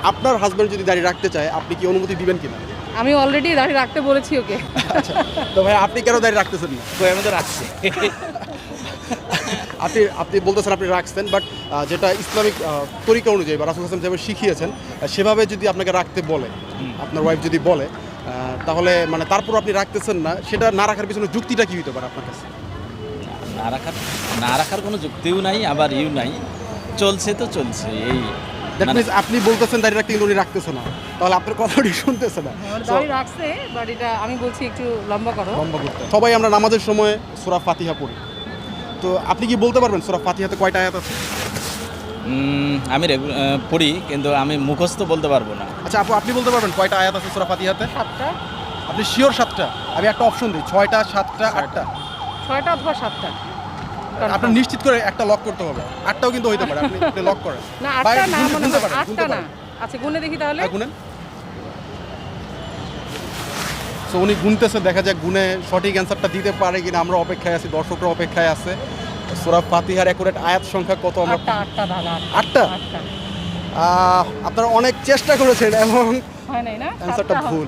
আপনার হাজবেন্ড যদি দাড়ি রাখতে চায় আপনি কি অনুমতি দিবেন কিনা? আমি অলরেডি দাড়ি রাখতে বলেছি ওকে। আচ্ছা, তো ভাই আপনি কেন দাড়ি রাখতেছেন না? তো আমি তো রাখছি। আপনি বলতেছেন আপনি রাখছেন, বাট যেটা ইসলামিক তরিকা অনুযায়ী বা রাসূল সাল্লাল্লাহু আলাইহি ওয়াসাল্লাম যেভাবে শিখিয়েছেন সেভাবে যদি আপনাকে রাখতে বলে, আপনার ওয়াইফ যদি বলে, তাহলে মানে তারপর আপনি রাখতেছেন না, সেটা না রাখার পিছনে যুক্তিটা কি হতে পারে আপনার কাছে? না রাখার কোনো যুক্তিও নাই, আবার ইউ নাই, চলছে তো চলছে এই। দ্যাট মিনস আপনি বলতেছেন দাড়ি রাখতে কিন্তু উনি রাখতেছে না, তাহলে আপনার কথাটি শুনতেছে না। দাড়ি রাখছে, বাট এটা আমি বলছি একটু লম্বা করো। লম্বা করতে সবাই আমরা নামাজের সময় সূরা ফাতিহা পড়ি, তো আপনি কি বলতে পারবেন সূরা ফাতিহাতে কয়টা আয়াত আছে? আমি পড়ি, কিন্তু আমি মুখস্থ বলতে পারবো না। আচ্ছা আপু, আপনি বলতে পারবেন কয়টা আয়াত আছে সূরা ফাতিহাতে? 7টা। আপনি শিওর 7টা? আমি একটা অপশন দিই, 6টা, 7টা, 8টা। 6টা অথবা 7টা। আপনার নিশ্চিত করে একটা লক করতে হবে, 8টাও কিন্তু হইতে পারে, আপনি লক করেন। না, ভাই, 8টা না, গুনতে মনে হয় পারেন, 8টা গুনতে না। পারেন। আচ্ছা, গুনে দেখি তাহলে। হ্যাঁ, গুনেন। সো উনি গুনতেছে, দেখা যাক গুনে সঠিক অ্যান্সারটা দিতে পারে কিনা। আমরা অপেক্ষায় আছি, দর্শকরা অপেক্ষায় আছে। সূরা ফাতিহার অ্যাকুরেট আয়াত সংখ্যা কত? আমরা 8টা দাদা। 8টা? 8টা। আপনারা অনেক চেষ্টা করেছেন এবং হয় নাই না? অ্যান্সারটা 7টা হবে। ভুল।